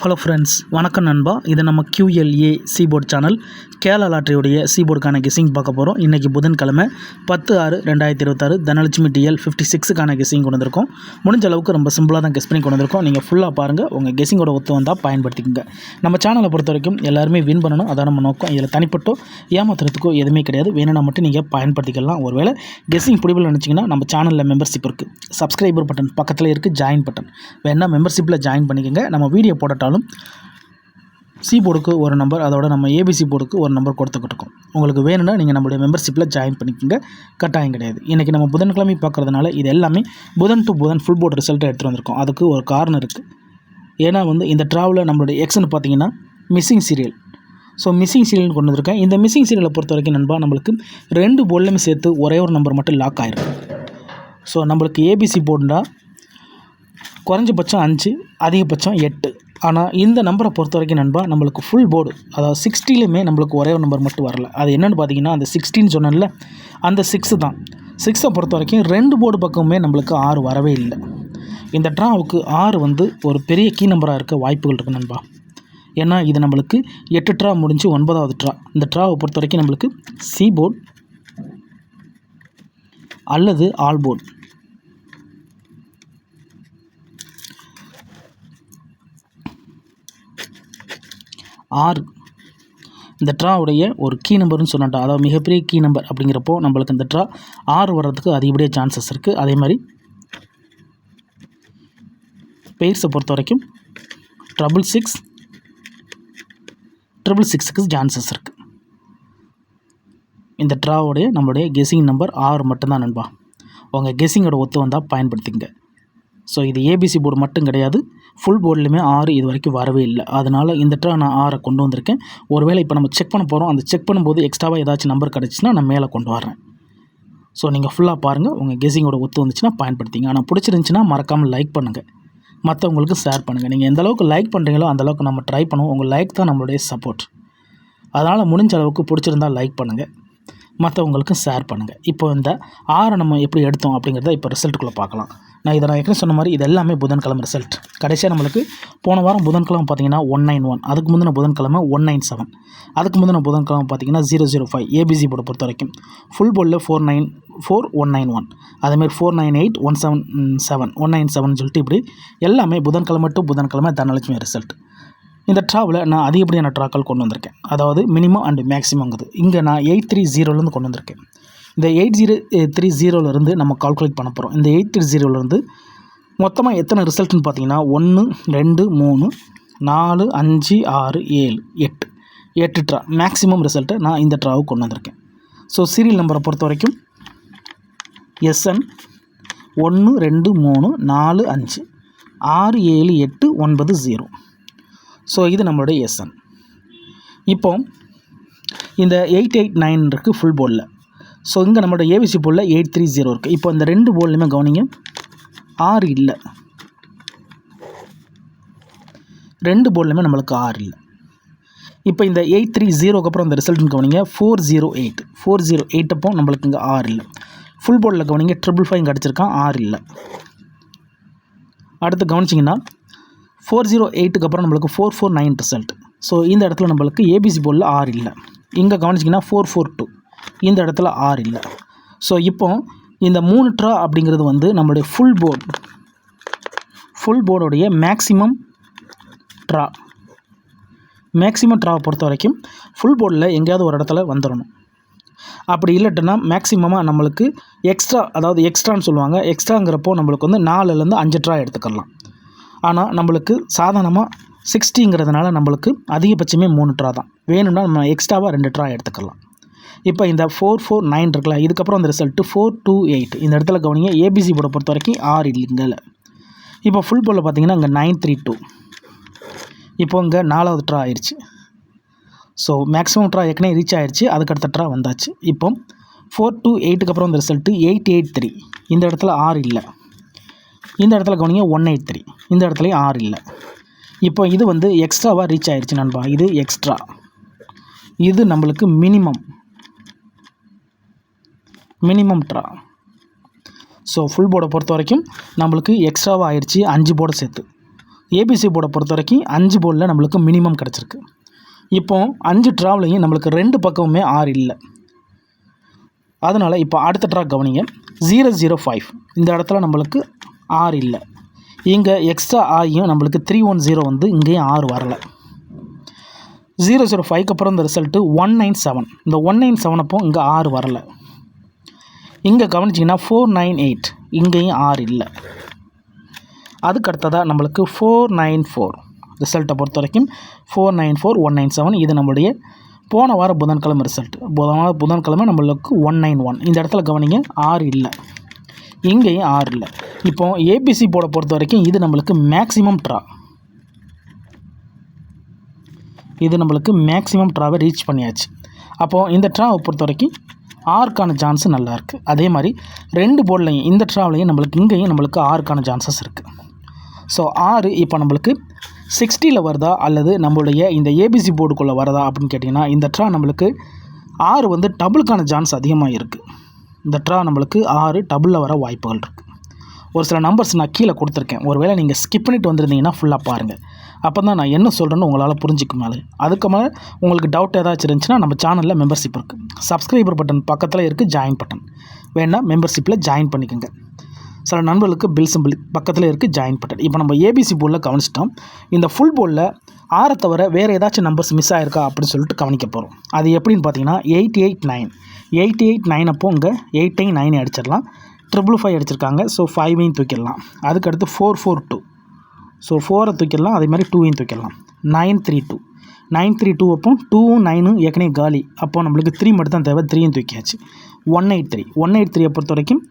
Hello friends, வணக்கம் நண்பா. இது நம்ம QLA சீபோர்ட் சேனல். கேரளா லாட்டரியுடைய சீபோர்டுக்கான கெஸிங் பார்க்க போகிறோம். இன்றைக்கி புதன்கிழமை 10/6/2026 தனலட்சுமி DL 56க்கான கெஸிங் கொண்டு வந்திருக்கோம். முடிஞ்ச அளவுக்கு ரொம்ப சிம்பிளாக தான் கெஸ் பண்ணி கொண்டு வந்திருக்கோம். நீங்கள் ஃபுல்லாக பாருங்கள், உங்கள் கெஸிங்கோட ஒத்து வந்தால் பயன்படுத்திக்கங்க. நம்ம சேனலை பொறுத்த வரைக்கும் எல்லாருமே வின் பண்ணணும், அதான் நம்ம நோக்கம். இதில் தனிப்பட்டோ ஏமாத்துறதுக்கோ எதுவுமே கிடையாது. வேணும்னா மட்டும் நீங்கள் பயன்படுத்திக்கலாம். ஒருவேளை கெஸிங் பிடிவில் நினச்சிங்கன்னா நம்ம சேனலில் மெம்பர்ஷிப் இருக்குது. சப்ஸ்கிரைபர் பட்டன் பக்கத்தில் இருக்குது, ஜாயின் பட்டன் வேணால் மெம்பர்ஷிப்பில் ஜாயின் பண்ணிக்கோங்க. நம்ம வீடியோ போட்டாலும் சி போர்டுக்கு ஒரு நம்பர், அதோட நம்ம ABC போர்டுக்கு ஒரு நம்பர் கொடுத்துக்கிட்டு இருக்கோம். உங்களுக்கு வேணும்னா நீங்கள் நம்மளுடைய மெம்பர்ஷிப்பில் ஜாயின் பண்ணிக்கோங்க, கட்டாயம் கிடையாது. இன்றைக்கி நம்ம புதன்கிழமை பார்க்குறதுனால இது எல்லாமே புதன் டு புதன் ஃபுல் போர்டு ரிசல்ட்டை எடுத்துகிட்டு வந்திருக்கோம். அதுக்கு ஒரு காரணம் இருக்குது. ஏன்னா இந்த ட்ராவில் நம்மளுடைய எக்ஸ்ன்னு பார்த்தீங்கன்னா மிஸ்ஸிங் சீரியல். ஸோ மிஸ்ஸிங் சீரியல்னு கொண்டு வந்திருக்கேன். இந்த மிஸ்ஸிங் சீரியலை பொறுத்த வரைக்கும் நண்பா, நம்மளுக்கு 2 போர்ட்லையுமே சேர்த்து ஒரே ஒரு நம்பர் மட்டும் லாக் ஆகிருக்கு. ஸோ நம்மளுக்கு ABC போர்டுனா குறைஞ்சபட்சம் 5, அதிகபட்சம் 8. ஆனால் இந்த நம்பரை பொறுத்த வரைக்கும் நண்பா, நம்மளுக்கு ஃபுல் போர்டு, அதாவது 60லையுமே நம்மளுக்கு ஒரே ஒரு நம்பர் மட்டும் வரல. அது என்னென்னு பார்த்தீங்கன்னா, அந்த 16 சொன்னேன்ல, அந்த 6 தான். 6ஐ பொறுத்த வரைக்கும் 2 போர்டு பக்கமுமே நம்மளுக்கு 6 வரவே இல்லை. இந்த ட்ராவுக்கு 6 ஒரு பெரிய கீ நம்பராக இருக்க வாய்ப்புகள் இருக்குது நண்பா. ஏன்னா இது நம்மளுக்கு 8 ட்ரா முடிஞ்சு 9வது ட்ரா. இந்த ட்ராவை பொறுத்த வரைக்கும் நம்மளுக்கு சி போர்டு அல்லது ஆல் போர்டு. இந்த ட்ராவுடைய ஒரு கீ நம்பர்னு சொன்னாட்டா, அதாவது மிகப்பெரிய கீ நம்பர் அப்படிங்கிறப்போ நம்மளுக்கு இந்த ட்ரா 6 வர்றதுக்கு அதிகப்படியாக சான்சஸ் இருக்குது. அதே மாதிரி பெயர்ஸை பொறுத்த வரைக்கும் 666 666க்கு சான்சஸ் இருக்குது. இந்த ட்ராவுடைய நம்மளுடைய கெஸிங் நம்பர் 6 மட்டும்தான் நண்பா. உங்கள் கெஸிங்கோட ஒத்து வந்தால் பயன்படுத்திங்க. ஸோ இது ABC போர்டு மட்டும் கிடையாது, ஃபுல் போர்ட்லையுமே 6 இது வரைக்கும் வரவே இல்லை. அதனால் இந்த ட்ரா நான் 6 கொண்டு வந்திருக்கேன். ஒருவேளை இப்போ நம்ம செக் பண்ண போகிறோம், அந்த செக் பண்ணும்போது எக்ஸ்ட்ராவாக ஏதாச்சும் நம்பர் கிடச்சின்னா நான் மேலே கொண்டு வரேன். ஸோ நீங்கள் ஃபுல்லாக பாருங்கள், உங்கள் கெஸிங்கோட ஒத்து வந்துச்சுன்னா பயன்படுத்திங்க. ஆனால் பிடிச்சிருந்துச்சின்னா மறக்காமல் லைக் பண்ணுங்கள், மற்றவங்களுக்கு ஷேர் பண்ணுங்கள். நீங்கள் எந்த அளவுக்கு லைக் பண்ணுறீங்களோ அந்தளவுக்கு நம்ம ட்ரை பண்ணுவோம். உங்கள் லைக் தான் நம்மளுடைய சப்போர்ட். அதனால் முடிஞ்ச அளவுக்கு பிடிச்சிருந்தால் லைக் பண்ணுங்கள், மற்றவங்களுக்கும் ஷேர் பண்ணுங்கள். இப்போ இந்த 6 நம்ம எப்படி எடுத்தோம் அப்படிங்கிறத இப்போ ரிசல்ட்டுக்குள்ளே பார்க்கலாம். நான் ஏற்கனவே சொன்ன மாதிரி இது எல்லாமே புதன்கிழமை ரிசல்ட். கடைசியாக நம்மளுக்கு போன வாரம் புதன்கிழமை பார்த்தீங்கன்னா 191, அதுக்கு முந்தின புதன்கிழமை 197, அதுக்கு முந்தின புதன்கிழமை பார்த்தீங்கன்னா 005. ABC போர்டை பொறுத்த வரைக்கும் ஃபுல் போர்டில் 494 191, அதேமாதிரி 498 177 197 சொல்லிட்டு இப்படி எல்லாமே புதன்கிழமை டு புதன்கிழமை தனலட்சுமி ரிசல்ட். இந்த ட்ராவில் நான் அதிகப்படியான ட்ராக்கள் கொண்டு வந்திருக்கேன். அதாவது மினிமம் அண்டு மேக்ஸிமங்கிறது இங்கே நான் 830லேருந்து கொண்டு வந்திருக்கேன். இந்த 8030லேருந்து நம்ம கால்குலேட் பண்ண போகிறோம். இந்த 830லேருந்து மொத்தமாக எத்தனை ரிசல்ட்னு பார்த்தீங்கன்னா 1 2 3 4 5 6 7 8 ட்ரா மேக்ஸிமம் ரிசல்ட்டை நான் இந்த ட்ராவுக்கு கொண்டு வந்திருக்கேன். ஸோ சீரியல் நம்பரை பொறுத்த வரைக்கும் SN 1 2 3 4 5 6 7 8 9 0. ஸோ இது நம்மளுடைய SN. இப்போ இந்த 889 இருக்குது ஃபுல் போர்டில். ஸோ இங்கே நம்மளோட ABC போர்டில் 830 இருக்குது. இப்போ இந்த 2 போர்ட்லையுமே கவனிங்க, 6 இல்லை. 2 போர்ட்லையுமே நம்மளுக்கு 6 இல்லை. இப்போ இந்த 830க்கு அப்புறம் இந்த ரிசல்ட்னு கவனிங்க 408 அப்போ நம்மளுக்கு இங்கே 6 இல்லை. ஃபுல் போர்டில் கவனிங்க 555 கிடச்சிருக்கான், 6 இல்லை. அடுத்து கவனிச்சிங்கன்னா 408க்கு அப்புறம் நம்மளுக்கு 449 ரிசல்ட். ஸோ இந்த இடத்துல நம்மளுக்கு ABC போர்டில் 6 இல்லை. இங்கே கவனிச்சிங்கன்னா 442, இந்த இடத்துல 6 இல்லை. ஸோ இப்போ இந்த 3 ட்ரா அப்படிங்கிறது நம்மளுடைய ஃபுல் போர்டோடைய மேக்ஸிமம் ட்ராவை பொறுத்த வரைக்கும் ஃபுல் போர்டில் எங்கேயாவது ஒரு இடத்துல வந்துடணும். அப்படி இல்லைட்டுன்னா மேக்ஸிமமாக நம்மளுக்கு எக்ஸ்ட்ரா, அதாவது எக்ஸ்ட்ரான்னு சொல்லுவாங்க. எக்ஸ்ட்ராங்கிறப்போ நம்மளுக்கு 4லேருந்து 5 ட்ரா எடுத்துக்கலாம். ஆனால் நம்மளுக்கு சாதாரணமாக 60ங்கிறதுனால நம்மளுக்கு அதிகபட்சமே 3 ட்ரா தான். வேணும்னா நம்ம எக்ஸ்ட்ராவாக 2 ட்ரா எடுத்துக்கலாம். இப்போ இந்த 449 இருக்குல்ல, இதுக்கப்புறம் அந்த ரிசல்ட்டு 428. இந்த இடத்துல கவனிங்க, ABC போர்டை பொறுத்த வரைக்கும் 6 இல்லைங்கல்ல. இப்போ ஃபுல் போர்டில் பார்த்தீங்கன்னா இங்கே 932. இப்போ இங்கே 4வது ட்ரா ஆயிடுச்சு. ஸோ மேக்ஸிமம் ட்ரா ஏற்கனவே ரீச் ஆயிடுச்சு, அதுக்கடுத்த ட்ரா வந்தாச்சு. இப்போ 428க்கு அப்புறம் அந்த ரிசல்ட்டு 883. இந்த இடத்துல 6 இல்லை. இந்த இடத்துல கவனிங்க 183, இந்த இடத்துலையும் 6 இல்லை. இப்போ இது எக்ஸ்ட்ராவாக ரீச் ஆயிடுச்சு நண்பா. இது எக்ஸ்ட்ரா, இது நம்மளுக்கு மினிமம் ட்ரா. ஸோ ஃபுல் போர்டை பொறுத்த வரைக்கும் நம்மளுக்கு எக்ஸ்ட்ராவாக ஆயிடுச்சு 5 போர்டை சேர்த்து. ஏபிசி போர்டை பொறுத்த வரைக்கும் 5 போர்டில் நம்மளுக்கு மினிமம் கிடச்சிருக்கு. இப்போ 5 ட்ராவிலையும் நம்மளுக்கு 2 பக்கமுமே 6 இல்லை. அதனால் இப்போ அடுத்த ட்ரா கவனிங்க. 005 இந்த இடத்துல நம்மளுக்கு 6 இல்லை. இங்கே எக்ஸ்ட்ரா ஆகியும் நம்மளுக்கு 310 வந்து இங்கேயும் 6 வரலை. 005க்கு அப்புறம் இந்த ரிசல்ட்டு 197. இந்த 197 அப்போ இங்கே 6 வரலை. இங்கே கவனிச்சிங்கன்னா 498 இங்கேயும் 6 இல்லை. அதுக்கு அடுத்ததாக நம்மளுக்கு 494 ரிசல்ட்டை பொறுத்த வரைக்கும் 494 197 இது நம்மளுடைய போன வாரம் புதன்கிழமை ரிசல்ட். புதன்கிழமை நம்மளுக்கு 191. இந்த இடத்துல கவனிங்க 6 இல்லை, இங்கேயும் 6 இல்லை. இப்போ ஏபிசி போர்டை பொறுத்த வரைக்கும் இது நம்மளுக்கு மேக்ஸிமம் ட்ரா. இது நம்மளுக்கு மேக்ஸிமம் ட்ராவை ரீச் பண்ணியாச்சு. அப்போது இந்த ட்ராவை பொறுத்த வரைக்கும் 6க்கான சான்ஸு நல்லாயிருக்கு. அதே மாதிரி 2 போர்ட்லையும் இந்த ட்ராவிலையும் நம்மளுக்கு இங்கேயும் நம்மளுக்கு 6க்கான சான்சஸ் இருக்குது. ஸோ 6 இப்போ நம்மளுக்கு 60ல் வருதா அல்லது நம்மளுடைய இந்த ஏபிசி போர்டுக்குள்ளே வருதா அப்படின்னு கேட்டிங்கன்னா இந்த ட்ரா நம்மளுக்கு 6 வந்து டபுளுக்கான சான்ஸ் அதிகமாக இருக்குது. இந்த ட்ரா நம்மளுக்கு 6 டபுளில் வர வாய்ப்புகள் இருக்குது. ஒரு சில நம்பர்ஸ் நான் கீழே கொடுத்துருக்கேன். ஒருவேளை நீங்கள் ஸ்கிப் பண்ணிட்டு வந்திருந்தீங்கன்னா ஃபுல்லாக பாருங்கள். அப்போ தான் நான் என்ன சொல்கிறேன்னு உங்களால் புரிஞ்சிக்க மேலே. அதுக்கு மேலே உங்களுக்கு டவுட் ஏதாச்சும் இருந்துச்சுன்னா நம்ம சேனலில் மெம்பர்ஷிப் இருக்குது. சப்ஸ்கிரைபர் பட்டன் பக்கத்தில் இருக்குது, ஜாயின் பட்டன் வேணால் மெம்பர்ஷிப்பில் ஜாயின் பண்ணிக்கோங்க. சில நண்பர்களுக்கு பில் சிம்பிள் பக்கத்தில் இருக்குது, ஜாயின் பட்டன். இப்போ நம்ம ஏபிசி போர்டில் கவனிச்சிட்டோம். இந்த ஃபுல் போர்டில் 6 தவிர வேறு ஏதாச்சும் நம்பர்ஸ் மிஸ் ஆகிருக்கா அப்படின்னு சொல்லிட்டு கவனிக்க போகிறோம். அது எப்படின்னு பார்த்தீங்கன்னா 889 அப்போ இங்கே 8ஐயும் 9 அடிச்சிடலாம். 555 அடிச்சிருக்காங்க. ஸோ 5ஐயும் தூக்கிடலாம். அதுக்கடுத்து 442. ஸோ 4ஐ தூக்கிடலாம். அதேமாதிரி 2ஐயும் தூக்கிடலாம். 932 அப்போ 2ம் 9ம் ஏற்கனவே காலி. அப்போது நம்மளுக்கு 3 மட்டும் தான் தேவை. 3ஐயும் தூக்கியாச்சு. 183 பொறுத்த வரைக்கும்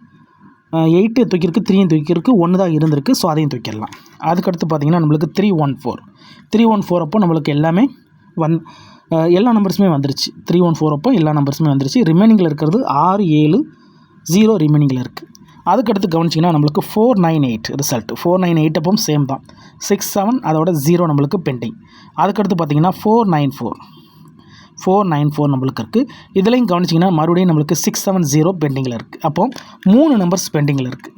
8 தூக்கியிருக்கு, 3ஐயும் தூக்கியிருக்கு, 1 தான் இருந்திருக்கு. ஸோ அதையும் தூக்கிடலாம். அதுக்கடுத்து பார்த்திங்கன்னா நம்மளுக்கு 314 அப்போ நம்மளுக்கு எல்லாமே எல்லா நம்பர்ஸுமே வந்துருச்சு. 314 அப்போ எல்லா நம்பர்ஸுமே வந்துருச்சு. ரிமைனிங்கில் இருக்கிறது 6 7 0 ரிமைனிங்கில் இருக்குது. அதுக்கடுத்து கவனிச்சிங்கன்னா நம்மளுக்கு 498 ரிசல்ட். 498 அப்போ சேம் தான். 6 7 அதோட 0 நம்மளுக்கு பெண்டிங். அதுக்கடுத்து பார்த்திங்கன்னா 494 நம்மளுக்கு இருக்குது. இதுலேயும் கவனிச்சிங்கன்னா மறுபடியும் நம்மளுக்கு 670 பெண்டிங்கில் இருக்குது. அப்போது 3 நம்பர்ஸ் பெண்டிங்கில் இருக்குது.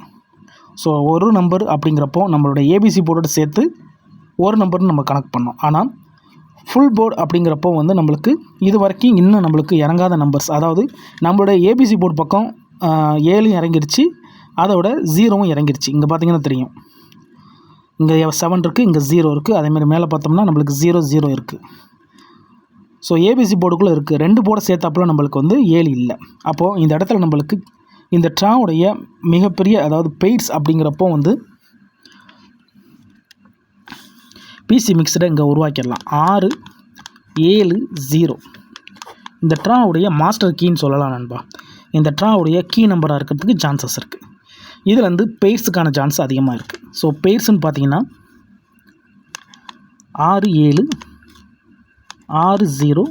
ஸோ ஒரு நம்பர் அப்படிங்கிறப்போ நம்மளோட ஏபிசி போர்டோடு சேர்த்து ஒரு நம்பர்னு நம்ம கணக்கு பண்ணோம். ஆனால் ஃபுல் போர்டு அப்படிங்கிறப்போ வந்து நம்மளுக்கு இது வரைக்கும் இன்னும் நம்மளுக்கு இறங்காத நம்பர்ஸ், அதாவது நம்மளோட ஏபிசி போர்டு பக்கம் 7 இறங்கிருச்சு, அதோட 0வும் இறங்கிருச்சு. இங்கே பார்த்திங்கன்னா தெரியும், இங்கே 7 இருக்குது, இங்கே 0 இருக்குது. அதேமாதிரி மேலே பார்த்தோம்னா நம்மளுக்கு 0 இருக்குது. ஸோ ஏபிசி போர்டுக்குள்ளே இருக்குது. 2 போர்டை சேர்த்தாப்புல நம்மளுக்கு வந்து 7 இல்லை. அப்போது இந்த இடத்துல நம்மளுக்கு இந்த ட்ராவுடைய மிகப்பெரிய அதாவது பெய்ட்ஸ் அப்படிங்கிறப்போ வந்து பிசி மிக்சரை இங்கே உருவாக்கிடலாம். 6 7 0 இந்த ட்ராவுடைய மாஸ்டர் கீன்னு சொல்லலாம் நண்பா. இந்த ட்ராவுடைய கீ நம்பராக இருக்கிறதுக்கு சான்சஸ் இருக்குது. இதில் வந்து பெய்ட்ஸுக்கான சான்ஸ் அதிகமாக இருக்குது. ஸோ பெய்ட்ஸ்ன்னு பார்த்தீங்கன்னா 6 7 6 0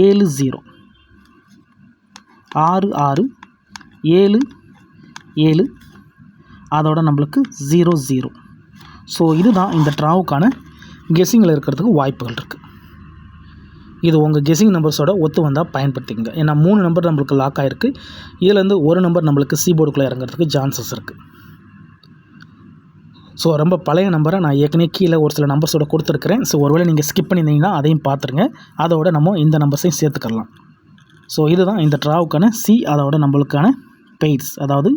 7 0 6 6 7 7 அதோட நம்மளுக்கு 0 0. ஸோ இதுதான் இந்த ட்ராவுக்கான கெஸ்ஸிங்கில் இருக்கிறதுக்கு வாய்ப்புகள் இருக்குது. இது உங்கள் கெஸ்ஸிங் நம்பர்ஸோட ஒத்து வந்தால் பயன்படுத்திக்கங்க. ஏன்னா 3 நம்பர் நம்மளுக்கு லாக் ஆகிருக்கு. இதுலேருந்து ஒரு நம்பர் நம்மளுக்கு சீபோர்டுக்குள்ளே இறங்குறதுக்கு சான்சஸ் இருக்குது. ஸோ ரொம்ப பழைய நம்பரை நான் ஏற்கனவே கீழே ஒரு சில நம்பர்ஸோட கொடுத்துருக்குறேன். ஸோ ஒருவேளை நீங்கள் ஸ்கிப் பண்ணியிருந்தீங்கன்னா அதையும் பார்த்துருங்க. அதோட நம்ம இந்த நம்பர்ஸையும் சேர்த்துக்கலாம். ஸோ இதுதான் இந்த ட்ராவுக்கான அதோட நம்மளுக்கான பெய்ட்ஸ், அதாவது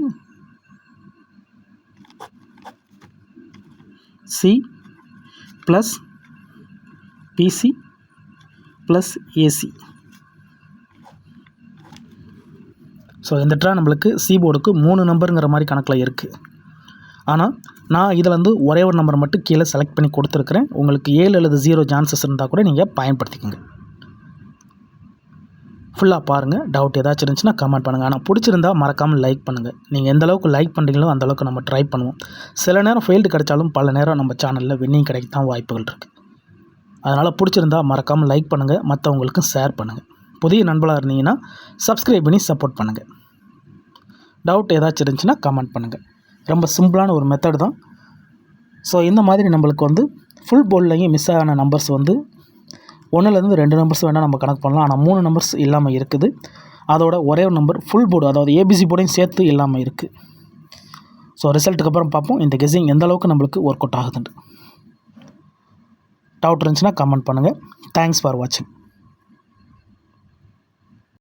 C plus PC plus AC. So இந்த ட்ரா நம்மளுக்கு போர்டுக்கு 3 நம்பருங்கிற மாதிரி கணக்கில் இருக்குது. ஆனால் நான் இதில் வந்து ஒரே ஒரு நம்பர் மட்டும் கீழே செலக்ட் பண்ணி கொடுத்துருக்குறேன். உங்களுக்கு 7 அல்லது 0 சான்சஸ் இருந்தால் கூட நீங்கள் பயன்படுத்திக்கோங்க. ஃபுல்லாக பாருங்கள். டவுட் ஏதாச்சும் இருந்துச்சுன்னா கமெண்ட் பண்ணுங்கள். ஆனால் பிடிச்சிருந்தால் மறக்காமல் லைக் பண்ணுங்கள். நீங்கள் எந்த அளவுக்கு லைக் பண்ணுறீங்களோ அந்தளவுக்கு நம்ம ட்ரை பண்ணுவோம். சில நேரம் ஃபெயில்டு கிடைச்சாலும் பல நேரம் நம்ம சேனலில் வின்னிங் கிடைக்க தான் வாய்ப்புகள் இருக்குது. அதனால் பிடிச்சிருந்தால் மறக்காமல் லைக் பண்ணுங்கள், மற்றவங்களுக்கும் ஷேர் பண்ணுங்கள். புதிய நண்பர்களாக இருந்தீங்கன்னா சப்ஸ்கிரைப் பண்ணி சப்போர்ட் பண்ணுங்கள். டவுட் ஏதாச்சும் இருந்துச்சுன்னா கமெண்ட் பண்ணுங்கள். ரொம்ப சிம்பிளான ஒரு மெத்தட் தான். ஸோ இந்த மாதிரி நம்மளுக்கு வந்து ஃபுல் போர்ட்லேயும் மிஸ் ஆன நம்பர்ஸ் வந்து 1லேருந்து 2 நம்பர்ஸ் வேணால் நம்ம கணக்கு பண்ணலாம். ஆனால் 3 நம்பர்ஸ் இல்லாமல் இருக்குது. அதோட ஒரே ஒரு நம்பர் ஃபுல் போர்டு, அதாவது ஏபிசி போர்டையும் சேர்த்து இல்லாமல் இருக்குது. ஸோ ரிசல்ட்டுக்கு அப்புறம் பார்ப்போம் இந்த கெஸ்ஸிங் எந்த அளவுக்கு நம்மளுக்கு ஒர்க் அவுட் ஆகுதுன்னு. டவுட் இருந்துச்சுன்னா கமெண்ட் பண்ணுங்கள். தேங்க்ஸ் ஃபார் வாட்சிங்.